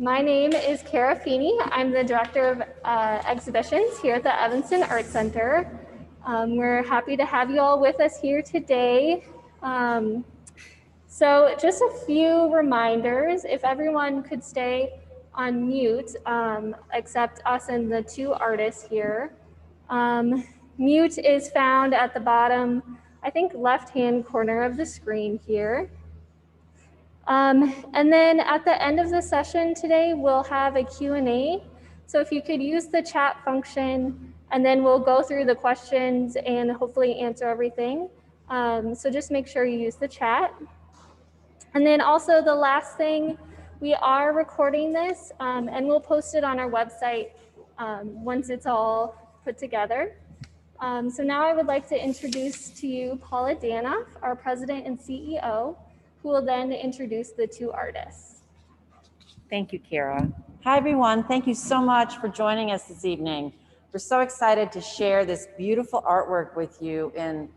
My name is Cara Feeney. I'm the Director of Exhibitions here at the Evanston Art Center. We're happy to have you all with us here today. So just a few reminders, if everyone could stay on mute, except us and the two artists here. Mute is found at the bottom, I think, left-hand corner of the screen here. And then at the end of the session today, we'll have a Q&A. So if you could use the chat function, and then we'll go through the questions and hopefully answer everything. So just make sure you use the chat. And then also the last thing, we are recording this and we'll post it on our website once it's all put together. So now I would like to introduce to you Paula Danoff, our President and CEO, who will then introduce the two artists. Thank you, Cara. Hi, everyone. Thank you so much for joining us this evening. We're so excited to share this beautiful artwork with you in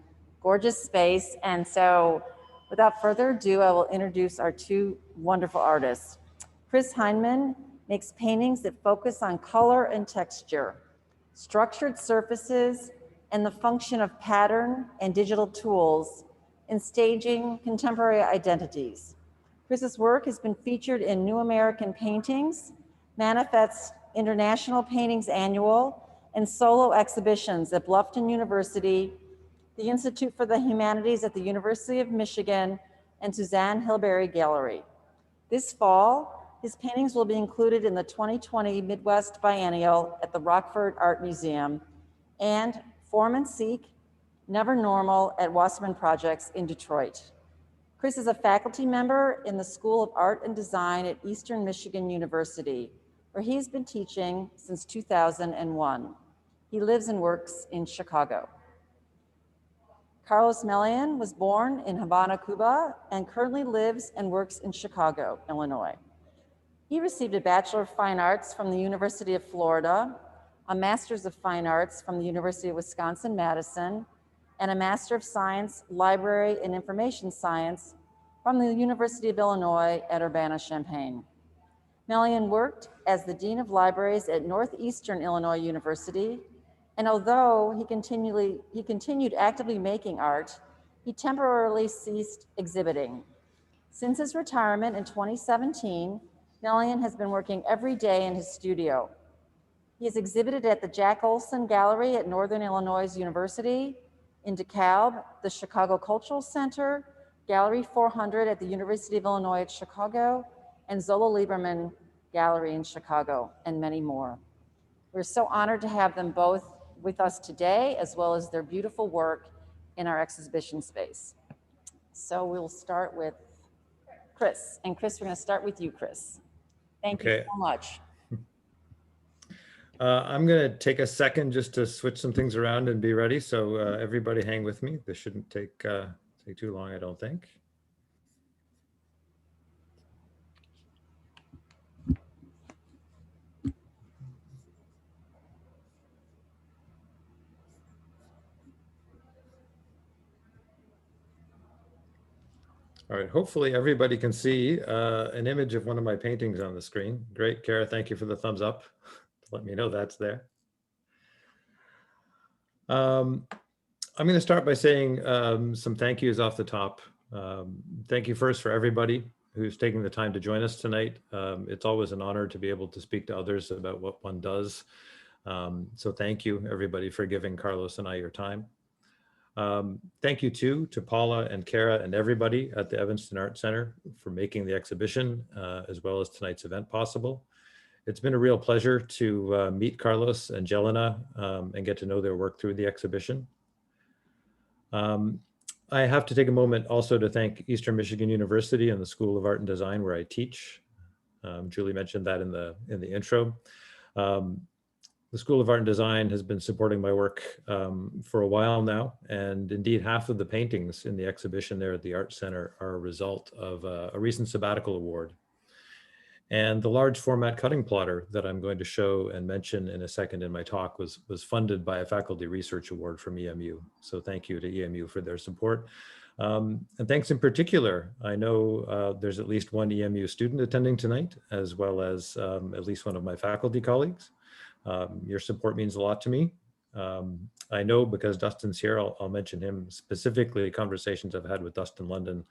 gorgeous space. And so without further ado, I will introduce our two wonderful artists. Hyndman makes paintings that focus on color and texture, structured surfaces, and the function of pattern and digital tools in staging contemporary identities. Chris's work has been featured in New American Paintings, Manifest's International Paintings Annual, and solo exhibitions at Bluffton University, the Institute for the Humanities at the University of Michigan, and Suzanne Hilberry Gallery. This fall, his paintings will be included in the 2020 Midwest Biennial at the Rockford Art Museum and Form and Seek, Never Normal at Wasserman Projects in Detroit. Chris is a faculty member in the School of Art and Design at Eastern Michigan University, where he's been teaching since 2001. He lives and works in Chicago. Carlos Melian was born in Havana, Cuba, and currently lives and works in Chicago, Illinois. He received a Bachelor of Fine Arts from the University of Florida, a Master's of Fine Arts from the University of Wisconsin-Madison, and a Master of Science, Library and Information Science from the University of Illinois at Urbana-Champaign. Melian worked as the Dean of Libraries at Northeastern Illinois University, and although he continued actively making art, he temporarily ceased exhibiting. Since his retirement in 2017, Melian has been working every day in his studio. He has exhibited at the Jack Olson Gallery at Northern Illinois University, in DeKalb, the Chicago Cultural Center, Gallery 400 at the University of Illinois at Chicago, and Zola Lieberman Gallery in Chicago, and many more. We're so honored to have them both with us today, as well as their beautiful work in our exhibition space. So we'll start with Chris. And Chris, we're gonna start with you, Chris. Thank you so much. I'm going to take a second just to switch some things around and be ready. So everybody hang with me. This shouldn't take too long, I don't think. All right, hopefully everybody can see an image of one of my paintings on the screen. Great, Cara, thank you for the thumbs up. Let me know that's there. I'm going to start by saying some thank yous off the top. Thank you first for everybody who's taking the time to join us tonight. It's always an honor to be able to speak to others about what one does. So thank you, everybody, for giving Carlos and I your time. Thank you too to Paula and Cara and everybody at the Evanston Art Center for making the exhibition as well as tonight's event possible. It's been a real pleasure to meet Carlos and Jelena and get to know their work through the exhibition. I have to take a moment also to thank Eastern Michigan University and the School of Art and Design where I teach. Julie mentioned that in the intro. The School of Art and Design has been supporting my work for a while now, and indeed half of the paintings in the exhibition there at the Art Center are a result of a recent sabbatical award. And the large format cutting plotter that I'm going to show and mention in a second in my talk was funded by a faculty research award from EMU. So thank you to EMU for their support. And thanks in particular, I know there's at least one EMU student attending tonight, as well as at least one of my faculty colleagues. Your support means a lot to me. I know because Dustin's here, I'll mention him specifically. Conversations I've had with Dustin London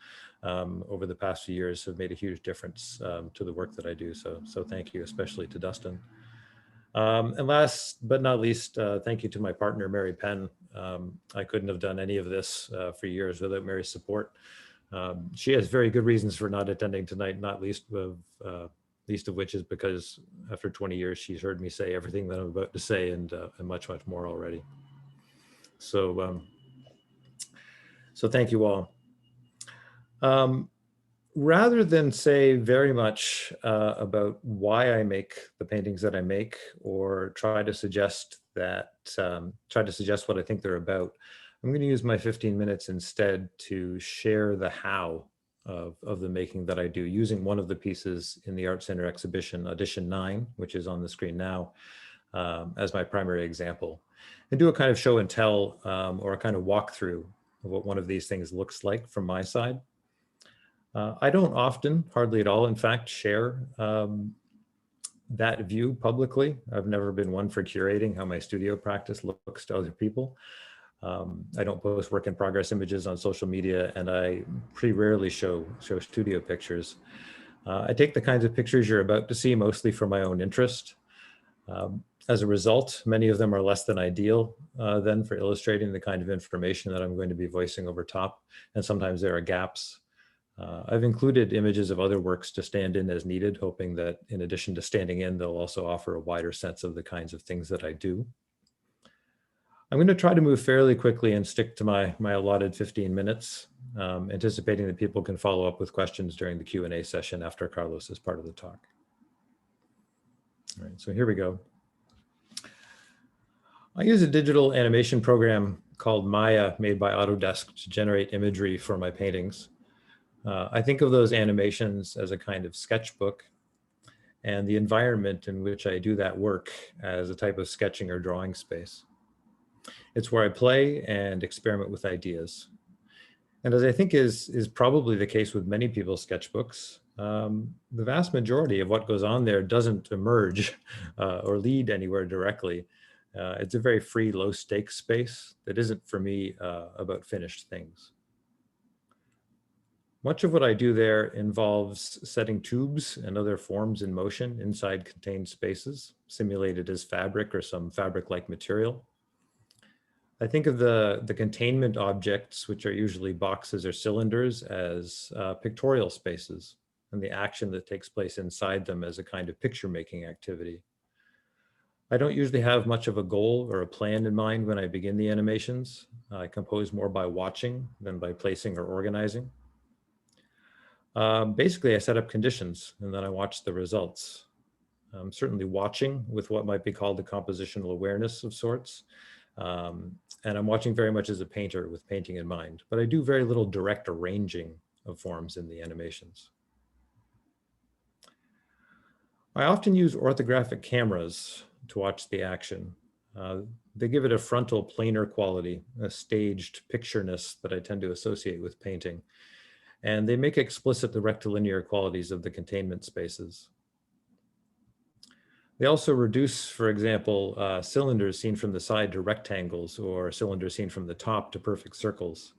over the past few years have made a huge difference to the work that I do. So thank you, especially to Dustin. And last but not least, thank you to my partner, Mary Penn. I couldn't have done any of this for years without Mary's support. She has very good reasons for not attending tonight, not least of which is because after 20 years, she's heard me say everything that I'm about to say and much, much more already. So, so thank you all. Rather than say very much about why I make the paintings that I make, or try to suggest what I think they're about, I'm going to use my 15 minutes instead to share the how of the making that I do, using one of the pieces in the Art Center exhibition, Edition 9, which is on the screen now, as my primary example, and do a kind of show and tell or a kind of walkthrough of what one of these things looks like from my side. I don't often, hardly at all, in fact, share that view publicly. I've never been one for curating how my studio practice looks to other people. I don't post work in progress images on social media, and I pretty rarely show studio pictures. I take the kinds of pictures you're about to see mostly for my own interest. As a result, many of them are less than ideal then for illustrating the kind of information that I'm going to be voicing over top, and sometimes there are gaps. I've included images of other works to stand in as needed, hoping that in addition to standing in, they'll also offer a wider sense of the kinds of things that I do. I'm going to try to move fairly quickly and stick to my allotted 15 minutes, anticipating that people can follow up with questions during the Q&A session after Carlos is part of the talk. All right, so here we go. I use a digital animation program called Maya, made by Autodesk, to generate imagery for my paintings. I think of those animations as a kind of sketchbook, and the environment in which I do that work as a type of sketching or drawing space. It's where I play and experiment with ideas. And as I think is probably the case with many people's sketchbooks, the vast majority of what goes on there doesn't emerge or lead anywhere directly. It's a very free, low stakes space that isn't, for me, about finished things. Much of what I do there involves setting tubes and other forms in motion inside contained spaces, simulated as fabric or some fabric-like material. I think of the containment objects, which are usually boxes or cylinders, as pictorial spaces, and the action that takes place inside them as a kind of picture-making activity. I don't usually have much of a goal or a plan in mind when I begin the animations. I compose more by watching than by placing or organizing. Basically, I set up conditions and then I watch the results. I'm certainly watching with what might be called a compositional awareness of sorts. And I'm watching very much as a painter with painting in mind, but I do very little direct arranging of forms in the animations. I often use orthographic cameras to watch the action. They give it a frontal planar quality, a staged pictureness that I tend to associate with painting. And they make explicit the rectilinear qualities of the containment spaces. They also reduce, for example, cylinders seen from the side to rectangles, or cylinders seen from the top to perfect circles.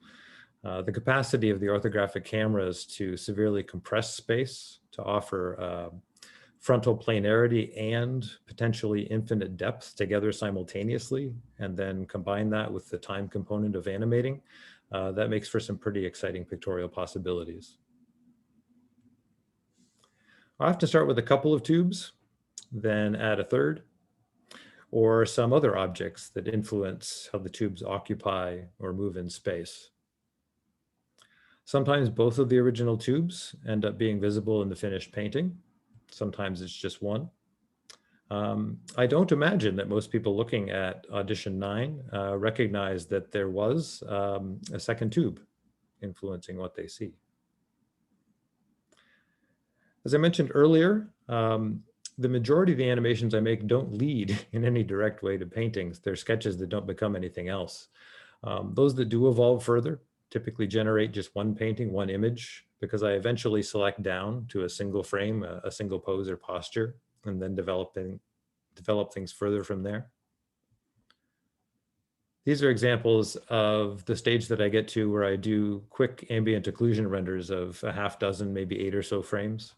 The capacity of the orthographic cameras to severely compress space, to offer frontal planarity and potentially infinite depth together simultaneously, and then combine that with the time component of animating, that makes for some pretty exciting pictorial possibilities. I have to start with a couple of tubes, then add a third, or some other objects that influence how the tubes occupy or move in space. Sometimes both of the original tubes end up being visible in the finished painting. Sometimes it's just one. I don't imagine that most people looking at Audition 9 recognize that there was a second tube influencing what they see. As I mentioned earlier, the majority of the animations I make don't lead in any direct way to paintings. They're sketches that don't become anything else. Those that do evolve further typically generate just one painting, one image, because I eventually select down to a single frame, a single pose or posture, and then develop things further from there. These are examples of the stage that I get to where I do quick ambient occlusion renders of a half dozen, maybe 8 or so frames.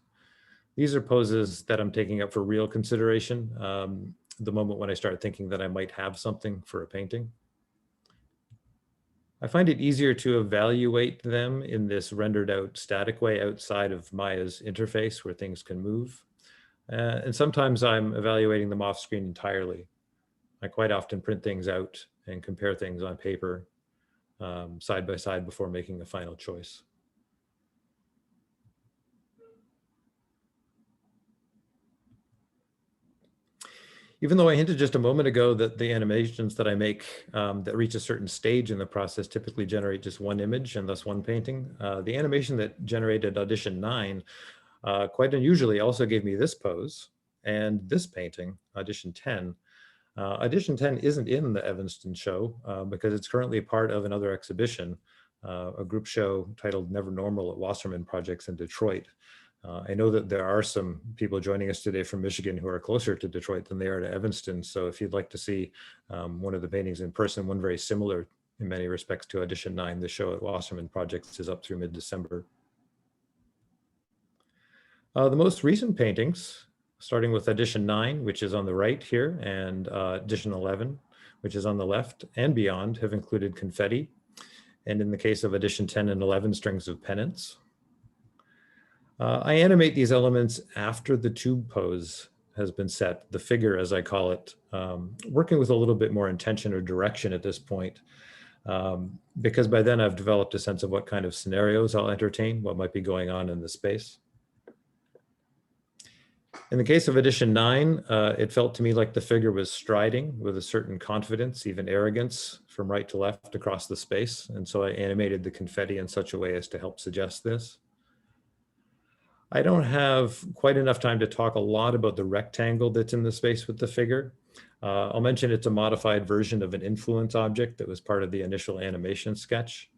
These are poses that I'm taking up for real consideration, the moment when I start thinking that I might have something for a painting. I find it easier to evaluate them in this rendered out static way outside of Maya's interface where things can move. And sometimes I'm evaluating them off screen entirely. I quite often print things out and compare things on paper side by side before making a final choice. Even though I hinted just a moment ago that the animations that I make that reach a certain stage in the process typically generate just one image and thus one painting, the animation that generated Audition 9 quite unusually also gave me this pose and this painting, Audition 10. Audition 10 isn't in the Evanston show because it's currently part of another exhibition, a group show titled Never Normal at Wasserman Projects in Detroit. I know that there are some people joining us today from Michigan who are closer to Detroit than they are to Evanston. So if you'd like to see one of the paintings in person, one very similar in many respects to Audition 9, the show at Wasserman Projects is up through mid-December. The most recent paintings, starting with Audition 9, which is on the right here, and Audition 11, which is on the left and beyond, have included confetti. And in the case of Audition 10 and 11, strings of pennants. I animate these elements after the tube pose has been set, the figure as I call it, working with a little bit more intention or direction at this point, because by then I've developed a sense of what kind of scenarios I'll entertain, what might be going on in the space. In the case of Audition 9, it felt to me like the figure was striding with a certain confidence, even arrogance, from right to left across the space. And so I animated the confetti in such a way as to help suggest this. I don't have quite enough time to talk a lot about the rectangle that's in the space with the figure. I'll mention it's a modified version of an influence object that was part of the initial animation sketch.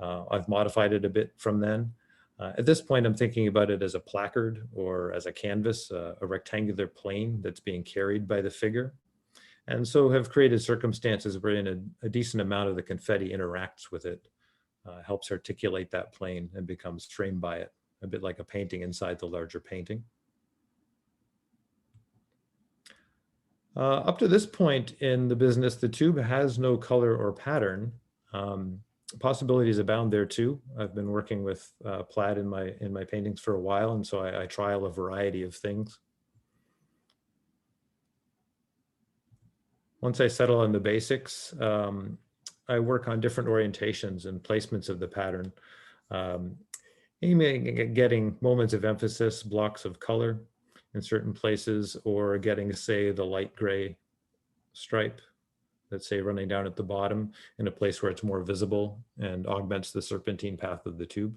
I've modified it a bit from then. At this point, I'm thinking about it as a placard or as a canvas, a rectangular plane that's being carried by the figure. And so have created circumstances wherein a decent amount of the confetti interacts with it, helps articulate that plane and becomes framed by it, a bit like a painting inside the larger painting. Up to this point in the business, the tube has no color or pattern. Possibilities abound there too. I've been working with plaid in my paintings for a while, and so I trial a variety of things. Once I settle on the basics, I work on different orientations and placements of the pattern, aiming at getting moments of emphasis, blocks of color in certain places, or getting, say, the light gray stripe that's, say, running down at the bottom in a place where it's more visible and augments the serpentine path of the tube.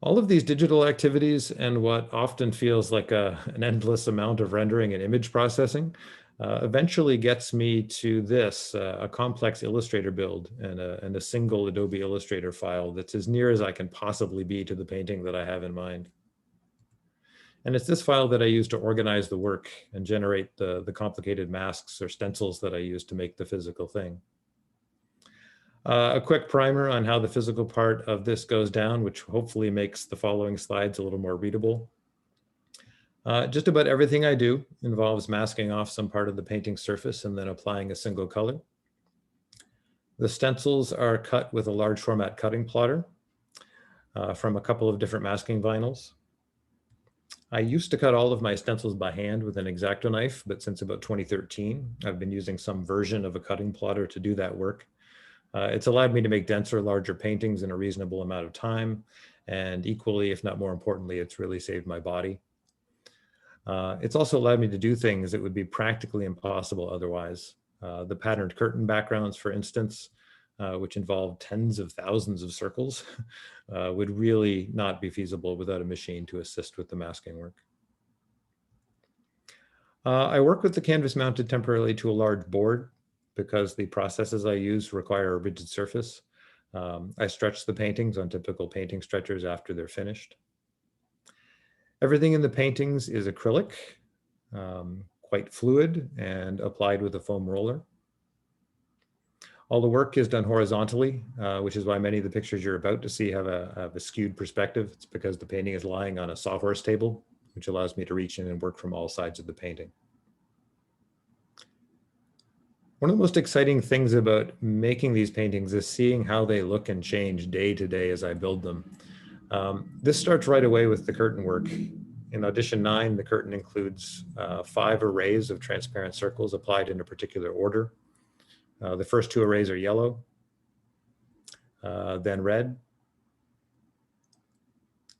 All of these digital activities and what often feels like an endless amount of rendering and image processing eventually gets me to this, a complex Illustrator build and a single Adobe Illustrator file that's as near as I can possibly be to the painting that I have in mind. And it's this file that I use to organize the work and generate the complicated masks or stencils that I use to make the physical thing. A quick primer on how the physical part of this goes down, which hopefully makes the following slides a little more readable. Just about everything I do involves masking off some part of the painting surface and then applying a single color. The stencils are cut with a large format cutting plotter from a couple of different masking vinyls. I used to cut all of my stencils by hand with an X-Acto knife, but since about 2013, I've been using some version of a cutting plotter to do that work. It's allowed me to make denser, larger paintings in a reasonable amount of time. And equally, if not more importantly, it's really saved my body. It's also allowed me to do things that would be practically impossible otherwise. The patterned curtain backgrounds, for instance, which involve tens of thousands of circles, would really not be feasible without a machine to assist with the masking work. I work with the canvas mounted temporarily to a large board. because the processes I use require a rigid surface. I stretch the paintings on typical painting stretchers after they're finished. Everything in the paintings is acrylic, quite fluid and applied with a foam roller. All the work is done horizontally, which is why many of the pictures you're about to see have a skewed perspective. It's because the painting is lying on a sawhorse table, which allows me to reach in and work from all sides of the painting. One of the most exciting things about making these paintings is seeing how they look and change day to day as I build them. This starts right away with the curtain work. In Audition 9, the curtain includes 5 arrays of transparent circles applied in a particular order. The first 2 arrays are yellow, then red,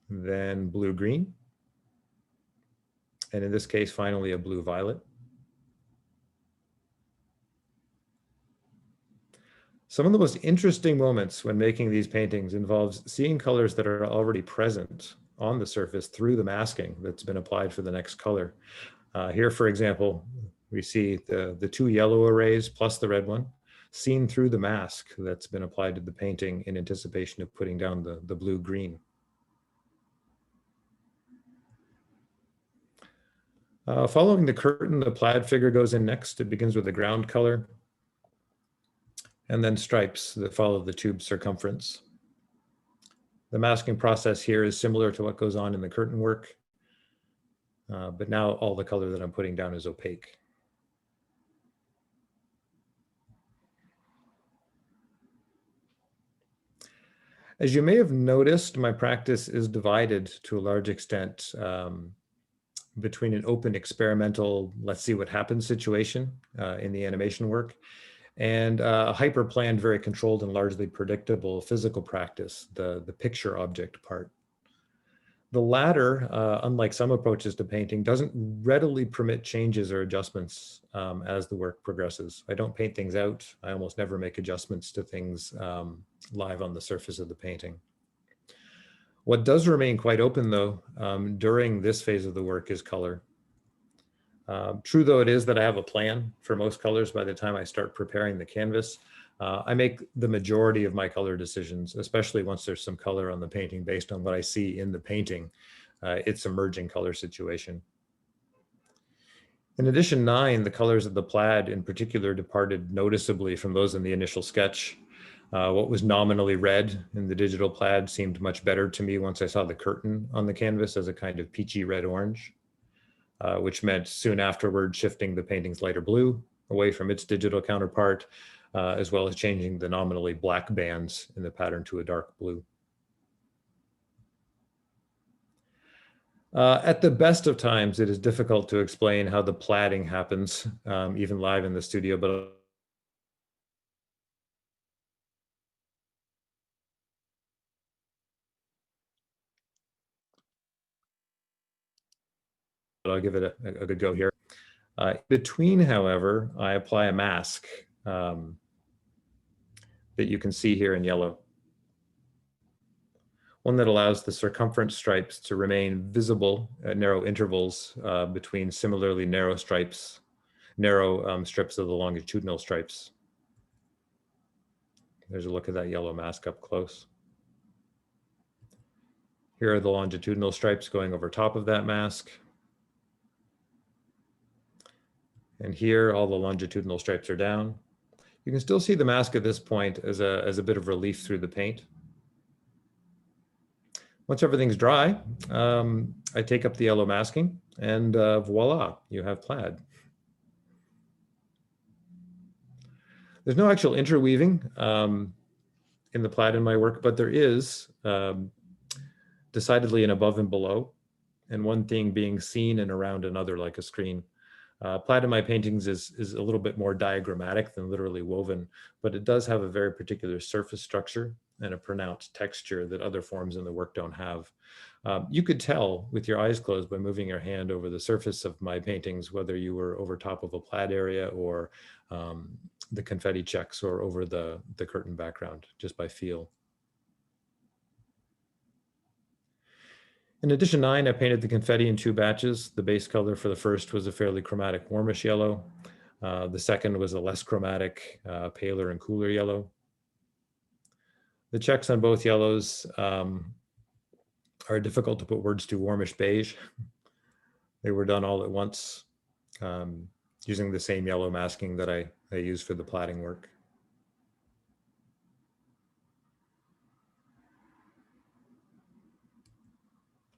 then blue-green, and in this case, finally, a blue-violet. Some of the most interesting moments when making these paintings involves seeing colors that are already present on the surface through the masking that's been applied for the next color. Here, for example, we see the 2 yellow arrays plus the red one seen through the mask that's been applied to the painting in anticipation of putting down the blue-green. Following the curtain, the plaid figure goes in next. It begins with a ground color, and then stripes that follow the tube's circumference. The masking process here is similar to what goes on in the curtain work, but now all the color that I'm putting down is opaque. As you may have noticed, my practice is divided to a large extent between an open experimental, let's see what happens situation in the animation work, and a hyper-planned, very controlled and largely predictable physical practice, the picture object part. The latter, unlike some approaches to painting, doesn't readily permit changes or adjustments as the work progresses. I don't paint things out. I almost never make adjustments to things live on the surface of the painting. What does remain quite open though, during this phase of the work is color. True though it is that I have a plan for most colors by the time I start preparing the canvas, I make the majority of my color decisions, especially once there's some color on the painting based on what I see in the painting, its emerging color situation. In Edition 9, the colors of the plaid in particular departed noticeably from those in the initial sketch. What was nominally red in the digital plaid seemed much better to me once I saw the curtain on the canvas as a kind of peachy red-orange, which meant soon afterward shifting the painting's lighter blue away from its digital counterpart, as well as changing the nominally black bands in the pattern to a dark blue. At the best of times, it is difficult to explain how the plaiding happens, even live in the studio, but I'll give it a good go here. Between, however, I apply a mask that you can see here in yellow. One that allows the circumference stripes to remain visible at narrow intervals between similarly narrow strips of the longitudinal stripes. There's a look at that yellow mask up close. Here are the longitudinal stripes going over top of that mask. And here, all the longitudinal stripes are down. You can still see the mask at this point as a bit of relief through the paint. Once everything's dry, I take up the yellow masking and voila, you have plaid. There's no actual interweaving in the plaid in my work, but there is decidedly an above and below, and one thing being seen and around another like a screen. Plaid in my paintings is a little bit more diagrammatic than literally woven, but it does have a very particular surface structure and a pronounced texture that other forms in the work don't have. You could tell with your eyes closed by moving your hand over the surface of my paintings, whether you were over top of a plaid area or the confetti checks or over the curtain background, just by feel. In Edition 9, I painted the confetti in 2 batches. The base color for the first was a fairly chromatic warmish yellow. The second was a less chromatic, paler and cooler yellow. The checks on both yellows are difficult to put words to. Warmish beige. They were done all at once, using the same yellow masking that I use for the plating work.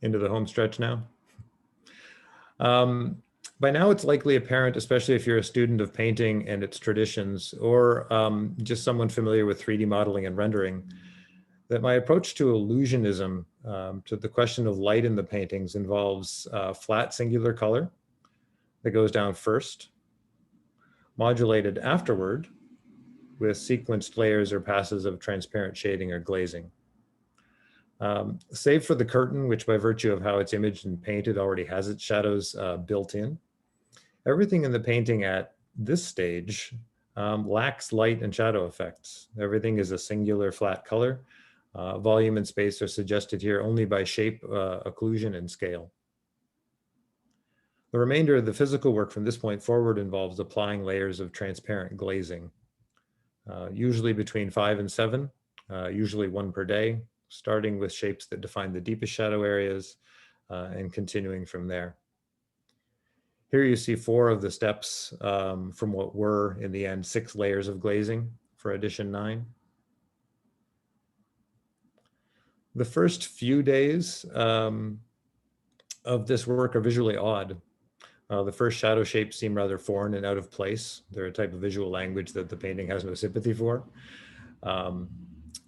Into the home stretch now. By now, it's likely apparent, especially if you're a student of painting and its traditions, or just someone familiar with 3D modeling and rendering, that my approach to illusionism, to the question of light in the paintings, involves flat singular color that goes down first, modulated afterward with sequenced layers or passes of transparent shading or glazing. Save for the curtain, which by virtue of how it's imaged and painted already has its shadows built in, everything in the painting at this stage lacks light and shadow effects. Everything is a singular flat color. Volume and space are suggested here only by shape, occlusion, and scale. The remainder of the physical work from this point forward involves applying layers of transparent glazing, usually between 5 and 7, usually 1 per day, starting with shapes that define the deepest shadow areas and continuing from there. Here you see 4 of the steps from what were, in the end, 6 layers of glazing for edition 9. The first few days of this work are visually odd. The first shadow shapes seem rather foreign and out of place. They're a type of visual language that the painting has no sympathy for.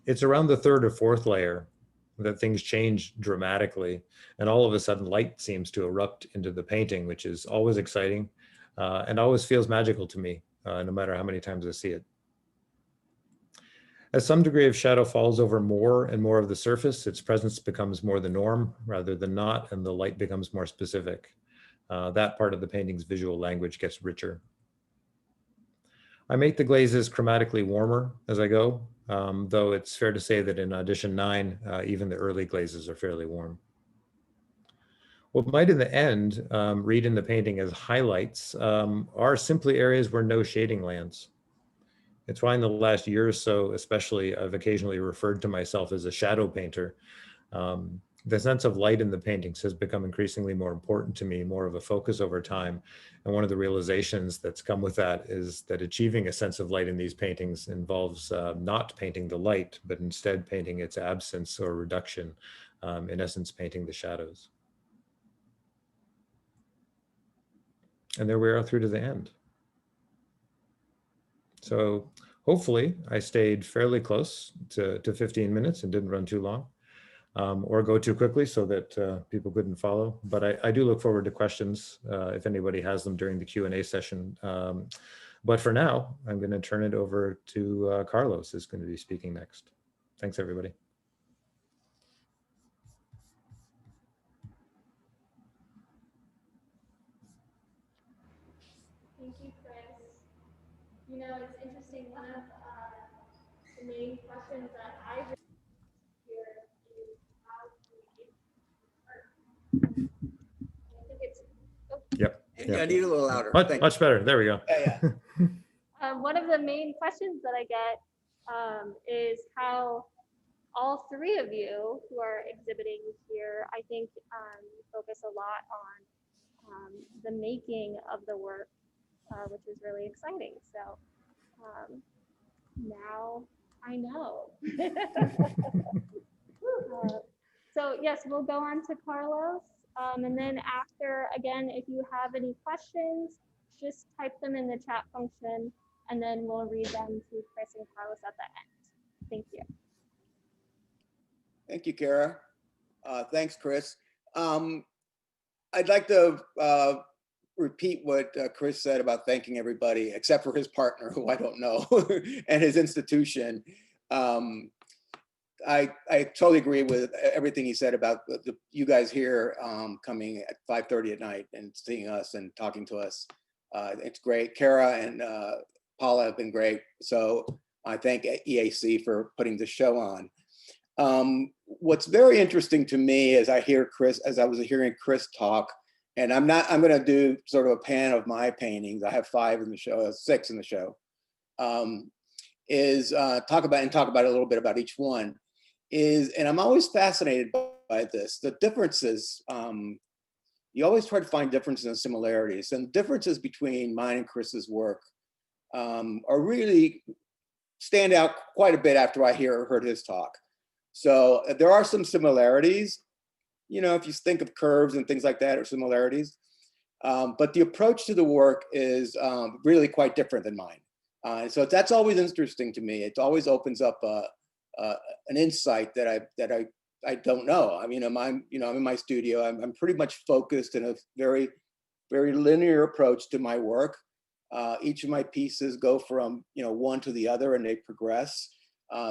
It's around the 3rd or 4th layer that things change dramatically, and all of a sudden light seems to erupt into the painting, which is always exciting and always feels magical to me, no matter how many times I see it. As some degree of shadow falls over more and more of the surface, its presence becomes more the norm rather than not, and the light becomes more specific. That part of the painting's visual language gets richer. I make the glazes chromatically warmer as I go, though it's fair to say that in edition 9, even the early glazes are fairly warm. What might in the end read in the painting as highlights are simply areas where no shading lands. It's why in the last year or so, especially, I've occasionally referred to myself as a shadow painter. The sense of light in the paintings has become increasingly more important to me, more of a focus over time. And one of the realizations that's come with that is that achieving a sense of light in these paintings involves not painting the light, but instead painting its absence or reduction, in essence, painting the shadows. And there we are through to the end. So hopefully I stayed fairly close to 15 minutes and didn't run too long. Or go too quickly so that people couldn't follow. But I do look forward to questions if anybody has them during the Q&A session. But for now, I'm going to turn it over to Carlos, who's going to be speaking next. Thanks, everybody. Thank you, Chris. You know, it's interesting. One of the main questions that I hear is how to make art. I think it's. Oh. Yep. Yeah, I need a little louder. Much better. There we go. Yeah. One of the main questions that I get is how all 3 of you who are exhibiting here, I think focus a lot on the making of the work, which is really exciting. So now I know. So yes, we'll go on to Carlos. And then after, again, if you have any questions, just type them in the chat function, and then we'll read them to Chris and Carlos at the end. Thank you. Thank you, Cara. Thanks, Chris. I'd like to repeat what Chris said about thanking everybody, except for his partner, who I don't know, and his institution. I totally agree with everything he said about you guys here coming at 5:30 at night and seeing us and talking to us. It's great. Cara and Paula have been great. So I thank EAC for putting the show on. What's very interesting to me as I was hearing Chris talk, And I'm going to do sort of a pan of my paintings. I have 5 in the show, 6 in the show. Talk about a little bit about each one. And I'm always fascinated by this. The differences. You always try to find differences and similarities, and differences between mine and Chris's work are really stand out quite a bit after I heard his talk. So there are some similarities, you know, if you think of curves and things like that, or similarities. But the approach to the work is really quite different than mine. So that's always interesting to me. It always opens up an insight that I don't know. I mean, I'm in my studio. I'm pretty much focused in a very, very linear approach to my work. Each of my pieces go from, you know, one to the other, and they progress.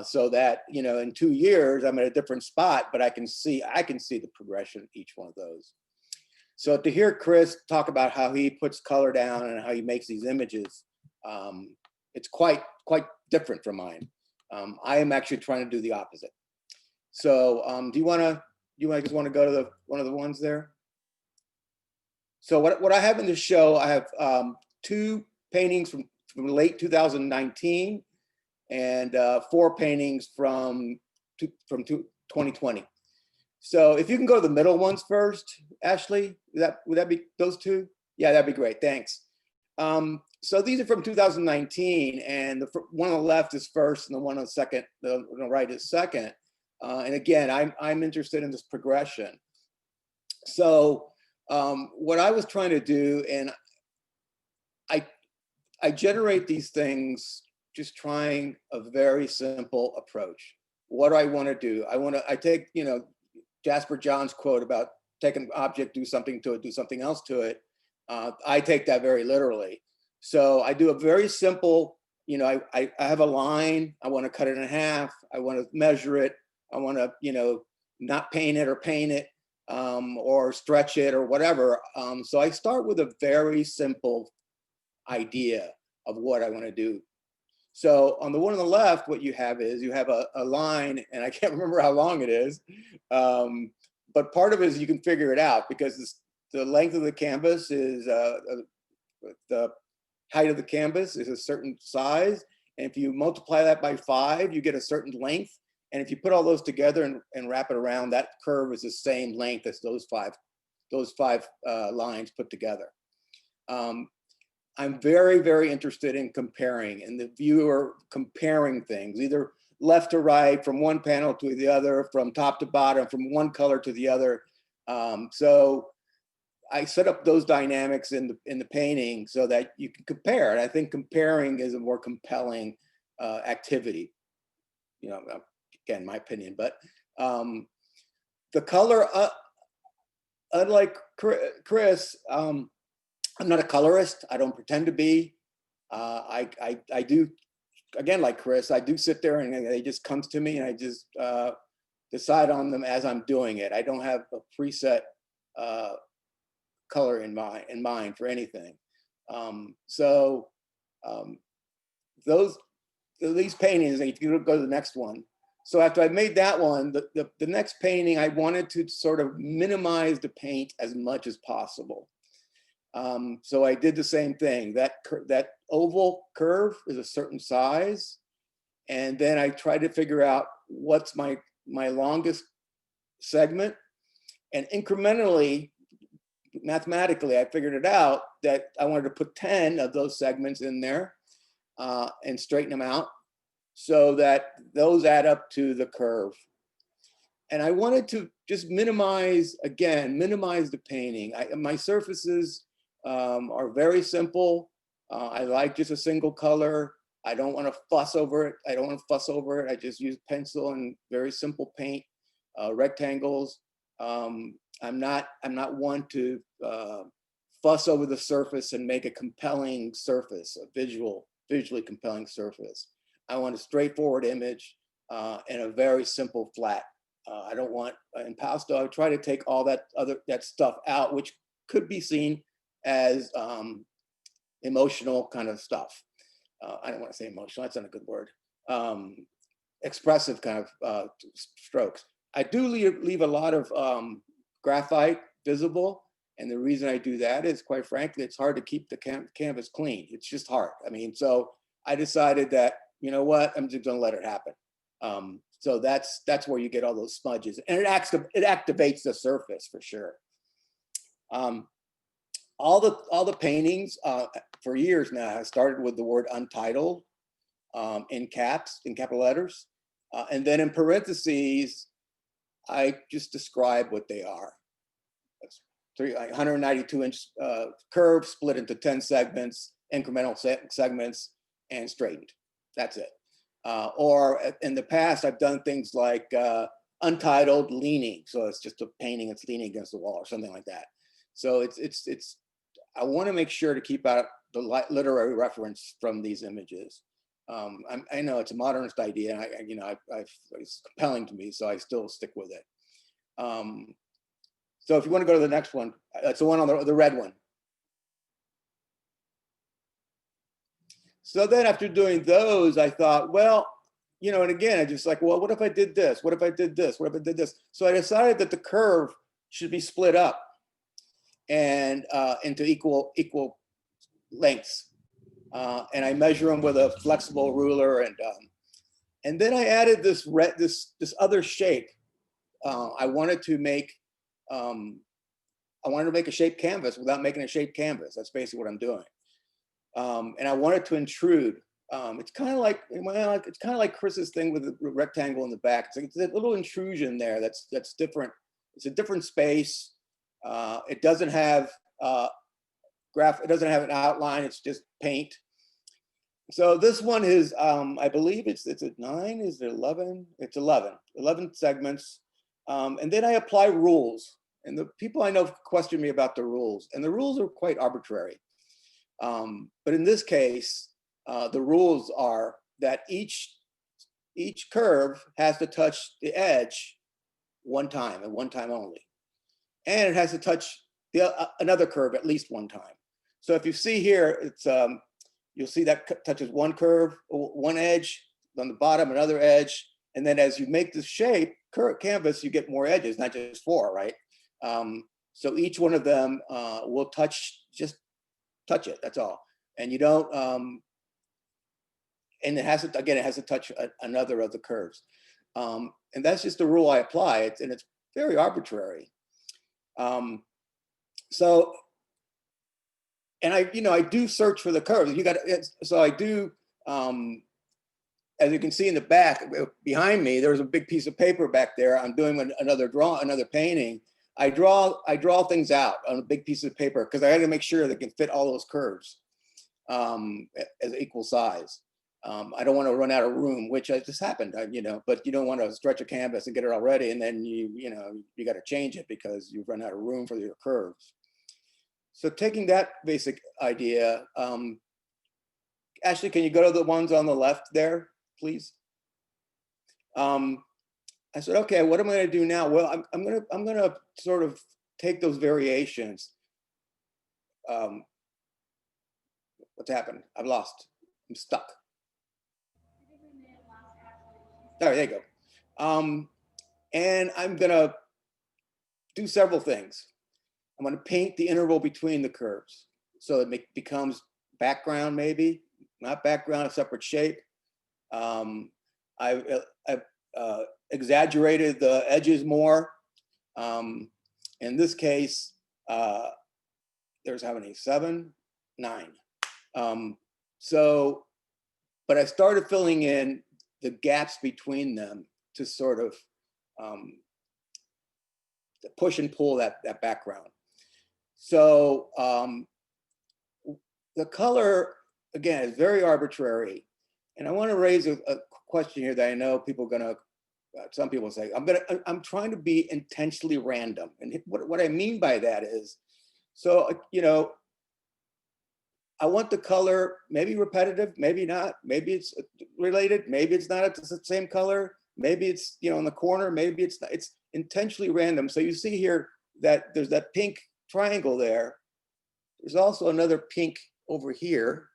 So that, you know, in 2 years, I'm at a different spot, but I can see the progression of each one of those. So to hear Chris talk about how he puts color down and how he makes these images, it's quite different from mine. I am actually trying to do the opposite. So do you just want to go to one of the ones there? So what I have in the show, I have 2 paintings from late 2019 and 4 paintings from 2020. So if you can go to the middle ones first, Ashley, would that be those 2? Yeah, that'd be great. Thanks. So these are from 2019, and the one on the left is first, and the one on the right is second. And again, I'm interested in this progression. So what I was trying to do, and I generate these things just trying a very simple approach. What do I want to do? I take, you know, Jasper John's quote about take an object, do something to it, do something else to it. I take that very literally. So I do a very simple, you know, I have a line, I want to cut it in half, I want to measure it, I want to, you know, not paint it or paint it or stretch it or whatever. So I start with a very simple idea of what I want to do. So on the one on the left, what you have is you have a line, and I can't remember how long it is, but part of it is you can figure it out because the length of the canvas is the height of the canvas is a certain size, and if you multiply that by 5, you get a certain length. And if you put all those together and wrap it around, that curve is the same length as those five lines put together. I'm very, very interested in comparing, and the viewer comparing things, either left to right, from one panel to the other, from top to bottom, from one color to the other. So I set up those dynamics in the painting so that you can compare. And I think comparing is a more compelling activity. You know, again, my opinion, but the color, unlike Chris, I'm not a colorist. I don't pretend to be. I do, again, like Chris, I do sit there and they just comes to me and I just decide on them as I'm doing it. I don't have a preset color in mind for anything. These paintings, if you go to the next one. So after I made that one, the next painting, I wanted to sort of minimize the paint as much as possible. So I did the same thing. That oval curve is a certain size. And then I tried to figure out what's my longest segment. And incrementally, mathematically, I figured it out that I wanted to put 10 of those segments in there and straighten them out so that those add up to the curve. And I wanted to just minimize the painting. My surfaces are very simple. I like just a single color. I don't want to fuss over it. I just use pencil and very simple paint, rectangles. I'm not one to fuss over the surface and make a compelling surface, a visually compelling surface. I want a straightforward image and a very simple flat. I don't want impasto. I try to take all that stuff out, which could be seen as emotional kind of stuff. I don't want to say emotional, that's not a good word. Expressive kind of strokes. I do leave a lot of graphite visible, And the reason I do that is, quite frankly, it's hard to keep the canvas clean. It's just hard. I mean, so I decided that, you know what, I'm just gonna let it happen. So that's where you get all those smudges, and it activates the surface for sure. All the paintings for years now have started with the word Untitled in caps, in capital letters. And then in parentheses, I just describe what they are. 192-inch curve split into 10 segments, incremental segments, and straightened. That's it. Or in the past, I've done things like Untitled leaning. So it's just a painting that's leaning against the wall or something like that. So it's I want to make sure to keep out the literary reference from these images. I know it's a modernist idea, and it's compelling to me, so I still stick with it. So if you want to go to the next one, it's the one on the red one. So then after doing those, I thought, well, and again, I just like, well, what if I did this? What if I did this? What if I did this? So I decided that the curve should be split up and into equal lengths. And I measure them with a flexible ruler, and then I added this other shape. I wanted to make a shaped canvas without making a shaped canvas. That's basically what I'm doing. And I wanted to intrude. It's kind of like Chris's thing with the rectangle in the back. It's a little intrusion there. That's different. It's a different space. It doesn't have it doesn't have an outline. It's just paint. So this one is, I believe it's a 9. Is it 11? It's 11 segments. And then I apply rules. And the people I know question me about the rules, and the rules are quite arbitrary. But in this case, the rules are that each curve has to touch the edge one time and one time only. And it has to touch another curve at least one time. So if you see here, it's you'll see that touches one curve, one edge, on the bottom, another edge. And then as you make the shape, canvas, you get more edges, not just 4, right? So each one of them will just touch it, that's all. And you don't, and it has to touch another of the curves. And that's just the rule I apply, and it's very arbitrary. And I do search for the curves. So I do, as you can see in the back behind me, there's a big piece of paper back there. I'm doing another painting. I draw things out on a big piece of paper because I had to make sure they can fit all those curves as equal size. I don't want to run out of room, which just happened, but you don't want to stretch a canvas and get it all ready, and then you got to change it because you've run out of room for your curves. So taking that basic idea, Ashley, can you go to the ones on the left there, please? I said, okay, what am I going to do now? Well, I'm going to sort of take those variations. What's happened? I've lost. I'm stuck. There you go. And I'm going to do several things. I'm going to paint the interval between the curves so it becomes background, maybe not background, a separate shape. I've exaggerated the edges more. In this case, there's how many? 7, 9. But I started filling in the gaps between them to sort of to push and pull that background. So the color, again, is very arbitrary. And I want to raise a question here that I know people are gonna, some people say, I'm trying to be intentionally random. And what I mean by that is, so, I want the color maybe repetitive, maybe not, maybe it's related, maybe it's not the same color, maybe it's, in the corner, maybe it's not, it's intentionally random. So you see here that there's that pink triangle there. There's also another pink over here,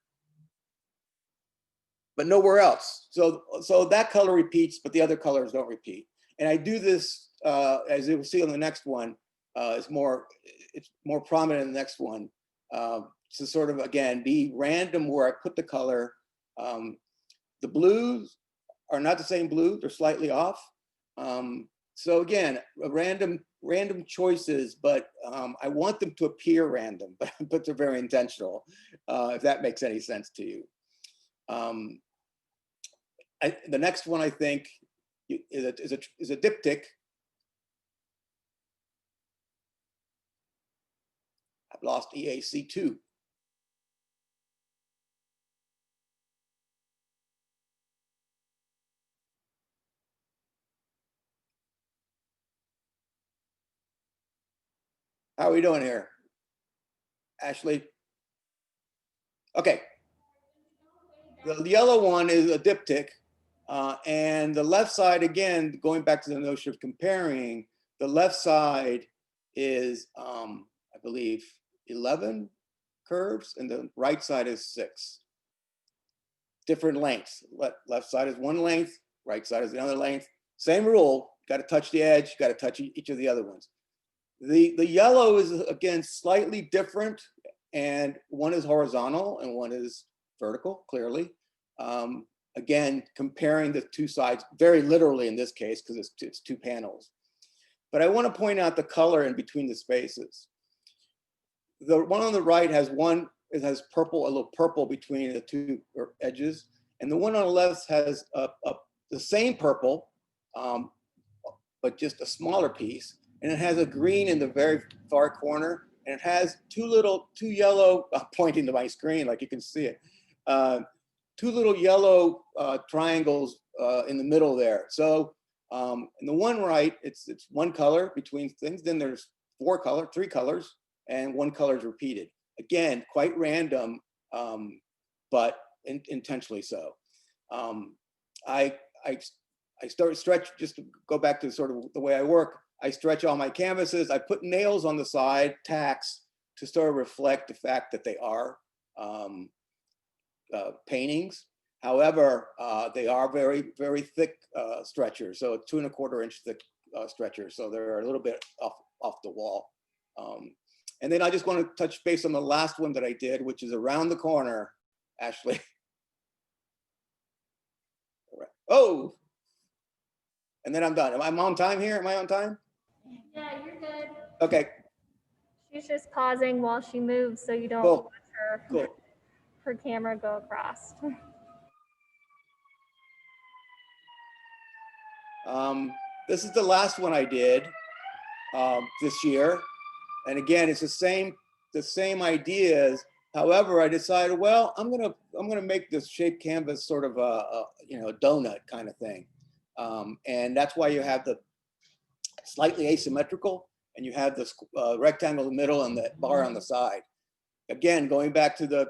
but nowhere else. So that color repeats, but the other colors don't repeat. And I do this, as you'll see on the next one, it's more prominent in the next one. To sort of, again, be random where I put the color. The blues are not the same blue, they're slightly off. So again, random choices, but I want them to appear random, but they're very intentional, if that makes any sense to you. The next one, I think, is a diptych. I've lost EAC2. How are we doing here? Ashley? Okay. The yellow one is a diptych. And the left side, again, going back to the notion of comparing, the left side is, I believe, 11 curves, and the right side is 6. Different lengths. Left side is one length, right side is another length. Same rule, got to touch the edge, got to touch each of the other ones. The yellow is, again, slightly different, and one is horizontal and one is vertical, clearly. Again, comparing the two sides, very literally in this case, because it's 2 panels. But I want to point out the color in between the spaces. The one on the right has it has purple, a little purple between the 2 edges. And the one on the left has the same purple, but just a smaller piece. And it has a green in the very far corner. And it has two yellow, pointing to my screen like you can see it, 2 little yellow triangles in the middle there. So in the one right, it's one color between things. Then there's 3 colors, and 1 color is repeated. Again, quite random, but intentionally so. I start stretch, just to go back to sort of the way I work. I stretch all my canvases. I put nails on the side, tacks, to sort of reflect the fact that they are paintings. However, they are very, very thick stretchers. So 2 1/4 inch thick stretchers. So they're a little bit off the wall. And then I just want to touch base on the last one that I did, which is around the corner, Ashley. Oh, and then I'm done. Am I on time here? Am I on time? Yeah, you're good. Okay. She's just pausing while she moves so you don't Cool. watch her camera go across. This is the last one I did this year. And again, it's the same ideas. However, I decided, well, I'm gonna make this shaped canvas sort of a donut kind of thing. And that's why you have the slightly asymmetrical, and you have this rectangle in the middle and the bar on the side. Again, going back to the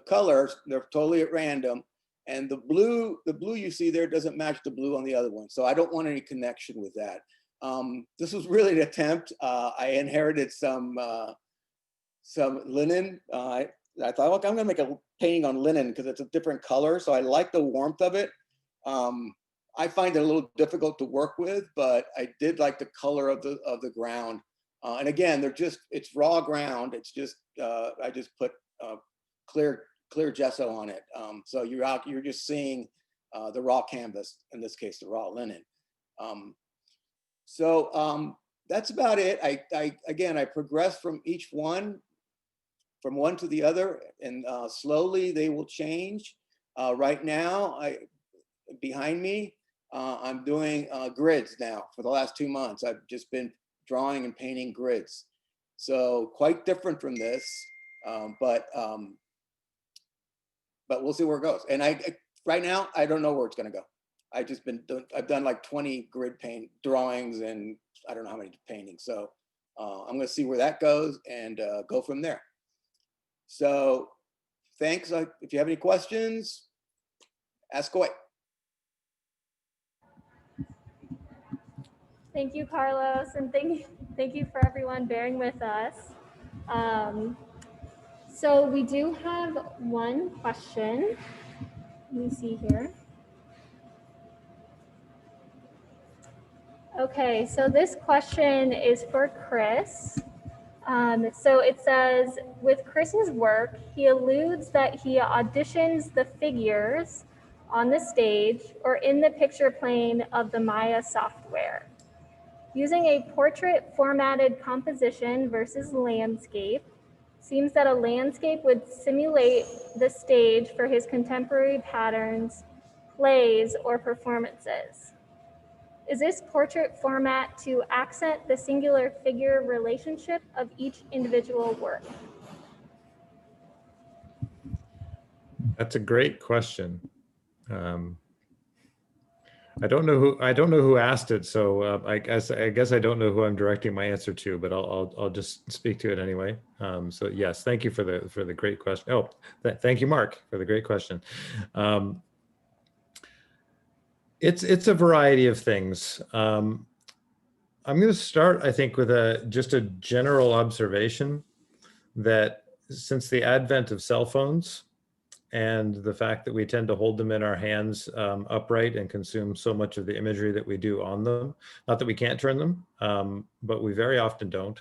colors, they're totally at random. And the blue you see there doesn't match the blue on the other one. So I don't want any connection with that. This was really an attempt. I inherited some linen. I thought, look, I'm gonna make a painting on linen because it's a different color. So I like the warmth of it. I find it a little difficult to work with, but I did like the color of the ground. And again, it's raw ground. It's just, I just put clear gesso on it. So you're just seeing the raw canvas, in this case, the raw linen. So that's about it. I progress from each one, from one to the other, and slowly they will change. Right now, behind me, I'm doing grids now. For the last 2 months, I've just been drawing and painting grids. So quite different from this, but we'll see where it goes. And right now, I don't know where it's gonna go. I've done like 20 grid paint drawings and I don't know how many paintings. So I'm gonna see where that goes and go from there. So thanks. If you have any questions, ask away. Thank you, Carlos, and thank you for everyone bearing with us. So we do have one question. Let me see here. Okay, so this question is for Chris. So it says, with Chris's work, he alludes that he auditions the figures on the stage or in the picture plane of the Maya software. Using a portrait formatted composition versus landscape, seems that a landscape would simulate the stage for his contemporary patterns, plays, or performances. Is this portrait format to accent the singular figure relationship of each individual work? That's a great question. I don't know who asked it, so I guess I don't know who I'm directing my answer to, but I'll just speak to it anyway. So yes, thank you for the great question. Oh, thank you, Mark, for the great question. It's a variety of things. I'm going to start, I think, with just a general observation that since the advent of cell phones, and the fact that we tend to hold them in our hands upright and consume so much of the imagery that we do on them. Not that we can't turn them, but we very often don't.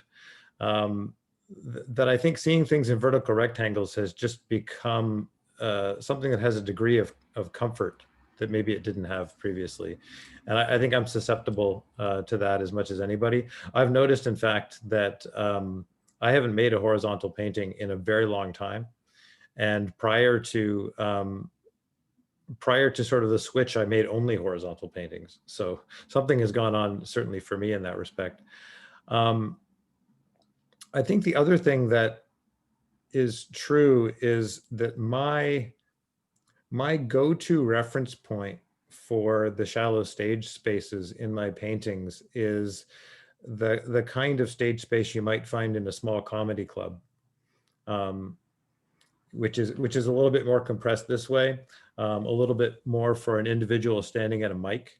That I think seeing things in vertical rectangles has just become something that has a degree of comfort that maybe it didn't have previously. And I think I'm susceptible to that as much as anybody. I've noticed, in fact, that I haven't made a horizontal painting in a very long time. And prior to sort of the switch, I made only horizontal paintings. So something has gone on, certainly for me, in that respect. I think the other thing that is true is that my go-to reference point for the shallow stage spaces in my paintings is the kind of stage space you might find in a small comedy club. Which is a little bit more compressed this way, a little bit more for an individual standing at a mic,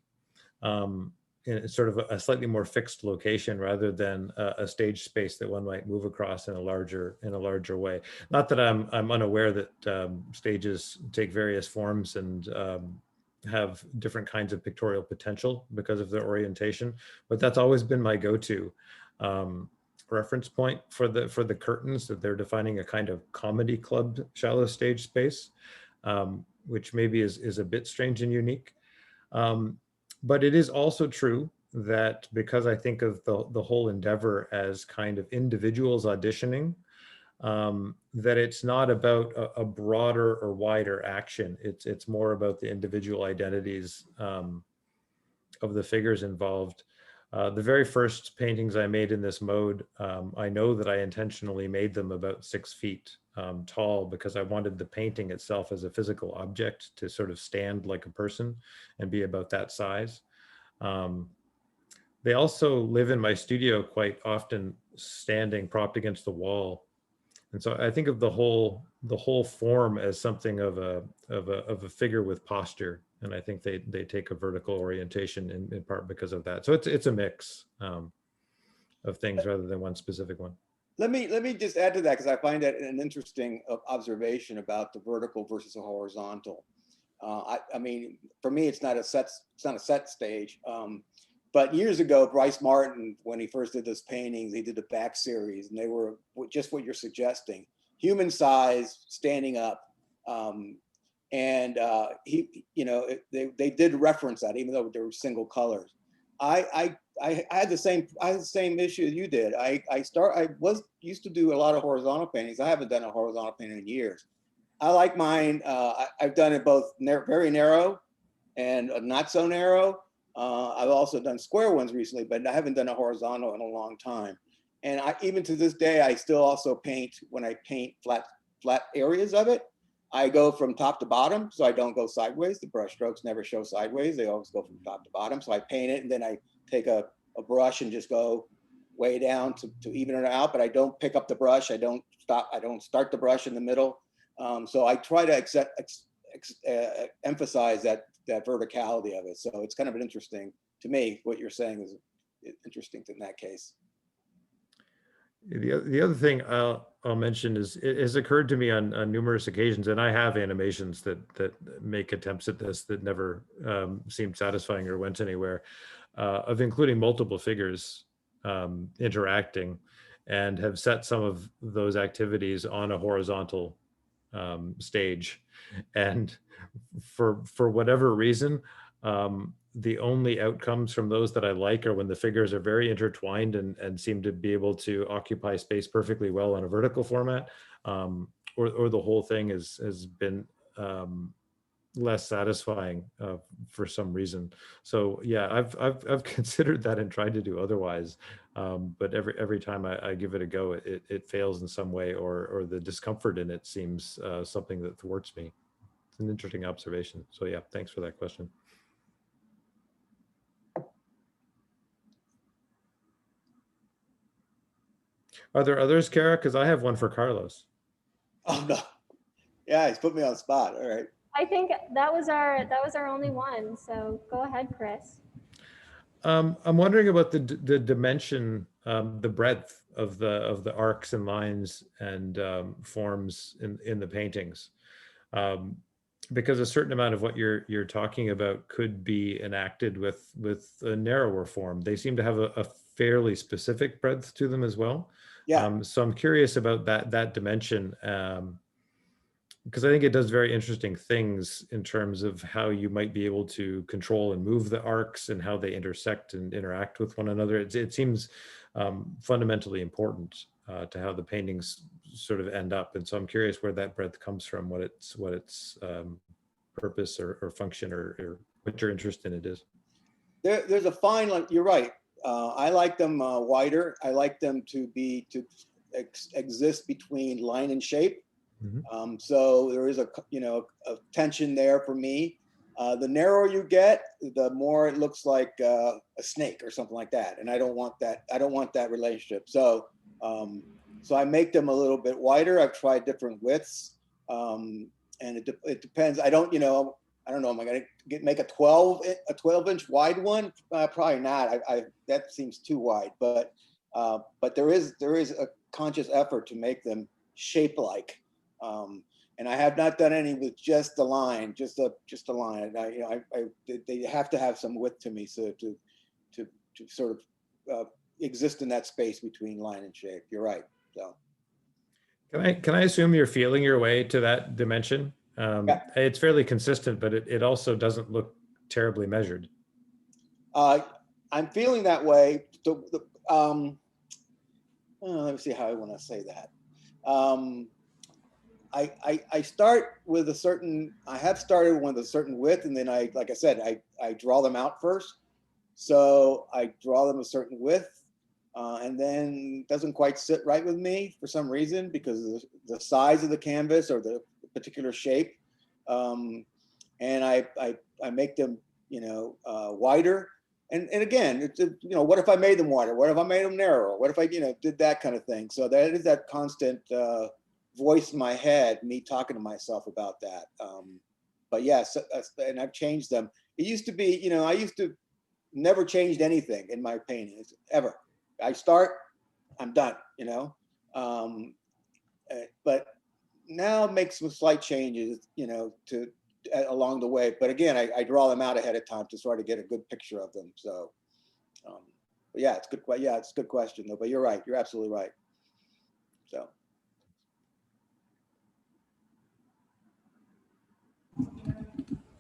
in sort of a slightly more fixed location rather than a stage space that one might move across in a larger way. Not that I'm unaware that stages take various forms and have different kinds of pictorial potential because of their orientation, but that's always been my go-to reference point for the curtains, that they're defining a kind of comedy club shallow stage space, which maybe is a bit strange and unique. But it is also true that because I think of the whole endeavor as kind of individuals auditioning, that it's not about a broader or wider action. It's more about the individual identities of the figures involved. The very first paintings I made in this mode, I know that I intentionally made them about 6 feet tall because I wanted the painting itself as a physical object to sort of stand like a person and be about that size. They also live in my studio quite often, standing propped against the wall. And so I think of the whole form as something of a figure with posture, and I think they take a vertical orientation in part because of that. So it's a mix of things rather than one specific one. Let me just add to that, because I find that an interesting observation about the vertical versus a horizontal. I mean, for me, it's not a set stage. But years ago, Bryce Martin, when he first did those paintings, he did the back series, and they were just what you're suggesting: human size, standing up, and he, you know, they did reference that, even though they were single colors. I had the same issue you did. I used to do a lot of horizontal paintings. I haven't done a horizontal painting in years. I like mine. I've done it both very narrow and not so narrow. I've also done square ones recently, but I haven't done a horizontal in a long time. And even to this day, I still also paint, when I paint flat areas of it, I go from top to bottom, so I don't go sideways. The brush strokes never show sideways. They always go from top to bottom. So I paint it, and then I take a brush and just go way down to even it out, but I don't pick up the brush. I don't start the brush in the middle. So I try to emphasize that verticality of it. So it's kind of an interesting, to me, what you're saying is interesting in that case. The other thing I'll mention is, it has occurred to me on numerous occasions, and I have animations that make attempts at this that never seemed satisfying or went anywhere. of including multiple figures interacting, and have set some of those activities on a horizontal stage. And for whatever reason, the only outcomes from those that I like are when the figures are very intertwined and seem to be able to occupy space perfectly well in a vertical format, or the whole thing has been less satisfying for some reason. So yeah, I've considered that and tried to do otherwise, but every time I give it a go, it fails in some way, or the discomfort in it seems something that thwarts me. It's an interesting observation. So yeah, thanks for that question. Are there others, Cara? Because I have one for Carlos. Oh, no. Yeah, he's put me on the spot. All right. I think that was our only one. So go ahead, Chris. I'm wondering about the dimension, the breadth of the arcs and lines and forms in the paintings, because a certain amount of what you're talking about could be enacted with a narrower form. They seem to have a fairly specific breadth to them as well. Yeah. So I'm curious about that dimension. Because I think it does very interesting things in terms of how you might be able to control and move the arcs and how they intersect and interact with one another. It seems fundamentally important to how the paintings sort of end up. And so I'm curious where that breadth comes from, what its purpose or function or what your interest in it is. There's a fine line. You're right. I like them wider. I like them to exist between line and shape. Mm-hmm. So there is a tension there for me. The narrower you get, the more it looks like a snake or something like that, and I don't want that. I don't want that relationship. So so I make them a little bit wider. I've tried different widths, and it depends. I don't know. Am I going to make a 12-inch wide one? Probably not. That seems too wide. But there is a conscious effort to make them shape-like. And I have not done any with just the line, just a line. They have to have some width to me, so to sort of exist in that space between line and shape. You're right. So can I assume you're feeling your way to that dimension? Yeah. It's fairly consistent, but it also doesn't look terribly measured. I'm feeling that way. Let me see how I want to say that. I start with a certain, I have started with a certain width, and then like I said, I draw them out first. So I draw them a certain width, and then it doesn't quite sit right with me for some reason because of the size of the canvas or the particular shape. And I make them, wider. And again, it's, what if I made them wider? What if I made them narrower? What if I, did that kind of thing? So that is that constant voice in my head, me talking to myself about that. But yes, and I've changed them. It used to be, I used to never changed anything in my paintings ever. I start, I'm done, but now make some slight changes, along the way. But again, I draw them out ahead of time to sort of get a good picture of them. So, but yeah, it's good. Yeah, it's a good question though. But you're right. You're absolutely right. So.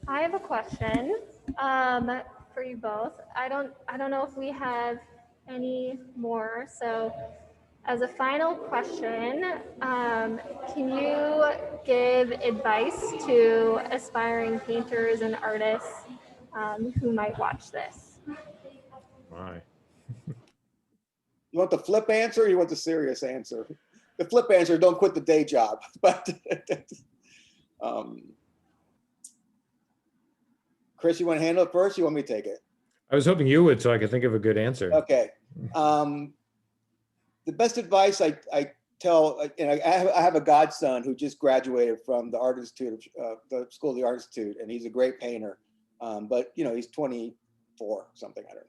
I have a question for you both. I don't know if we have any more. So as a final question, can you give advice to aspiring painters and artists who might watch this? Why? You want the flip answer or you want the serious answer? The flip answer, don't quit the day job. But Chris, you want to handle it first? Or you want me to take it? I was hoping you would, so I could think of a good answer. Okay. The best advice I tell, I have a godson who just graduated from the Art Institute, the School of the Art Institute, and he's a great painter. But he's 24, something, I don't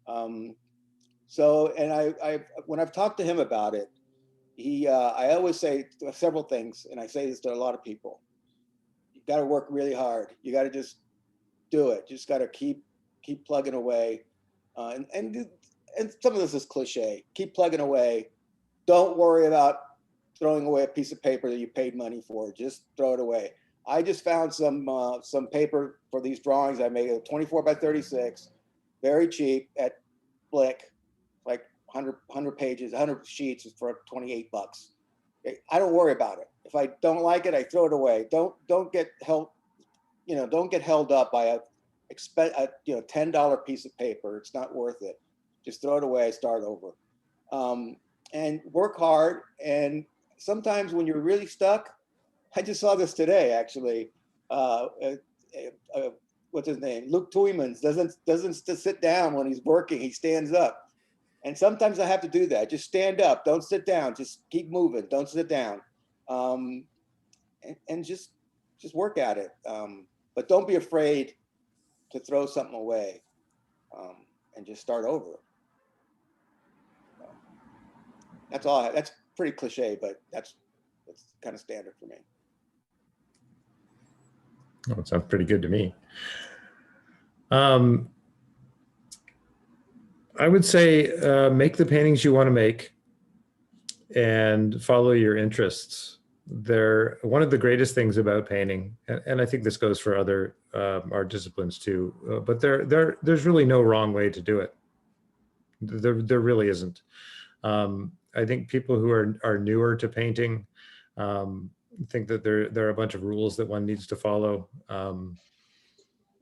know. So, and I when I've talked to him about it, I always say several things, and I say this to a lot of people. You got to work really hard. You got to just do it. You just got to keep plugging away. And some of this is cliche. Keep plugging away. Don't worry about throwing away a piece of paper that you paid money for. Just throw it away. I just found some paper for these drawings I made, 24 by 36, very cheap at Blick, like 100 pages, 100 sheets for 28 bucks. I don't worry about it. If I don't like it, I throw it away. Don't get held, don't get held up by a $10 piece of paper. It's not worth it. Just throw it away, start over. And work hard. And sometimes when you're really stuck, I just saw this today, actually. What's his name? Luke Tuymans doesn't sit down when he's working. He stands up. And sometimes I have to do that. Just stand up. Don't sit down. Just keep moving. Don't sit down. And just work at it. But don't be afraid to throw something away and just start over. That's all. That's pretty cliche, but that's kind of standard for me. Oh, it sounds pretty good to me. I would say make the paintings you want to make and follow your interests. They're one of the greatest things about painting, and I think this goes for other art disciplines too, but there's really no wrong way to do it. There really isn't. I think people who are newer to painting think that there are a bunch of rules that one needs to follow.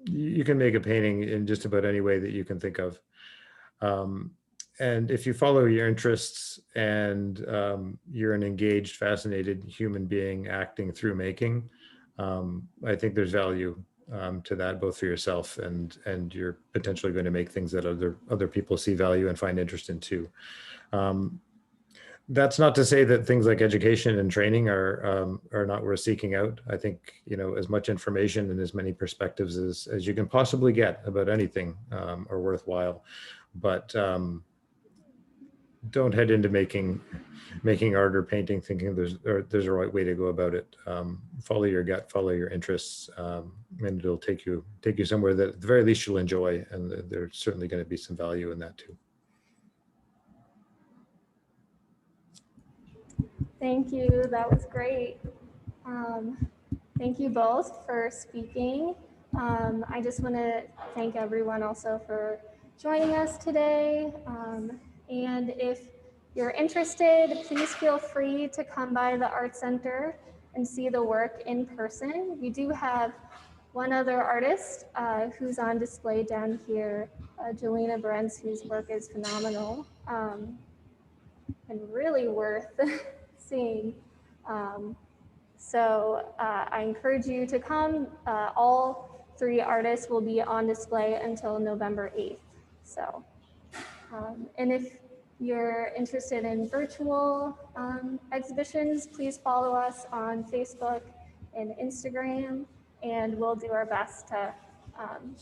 You can make a painting in just about any way that you can think of. And if you follow your interests and you're an engaged, fascinated human being acting through making, I think there's value to that, both for yourself and you're potentially going to make things that other people see value and find interest in too. That's not to say that things like education and training are not worth seeking out. I think, as much information and as many perspectives as you can possibly get about anything are worthwhile. But don't head into making art or painting thinking there's a right way to go about it. Follow your gut, follow your interests, and it'll take you somewhere that at the very least you'll enjoy, and there's certainly going to be some value in that too. Thank you. That was great. Thank you both for speaking. I just want to thank everyone also for joining us today. And if you're interested, please feel free to come by the Art Center and see the work in person. We do have one other artist who's on display down here, Jelena Brentz, whose work is phenomenal and really worth seeing. So I encourage you to come. All 3 artists will be on display until November 8th. So, and if you're interested in virtual exhibitions, please follow us on Facebook and Instagram, and we'll do our best to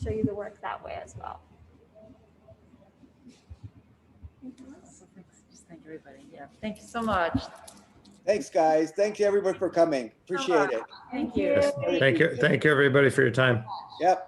show you the work that way as well. Just thank everybody. Yeah, thank you so much. Thanks, guys. Thank you, everybody, for coming. Appreciate it. Thank you. Yes. Thank you, everybody, for your time. Yep.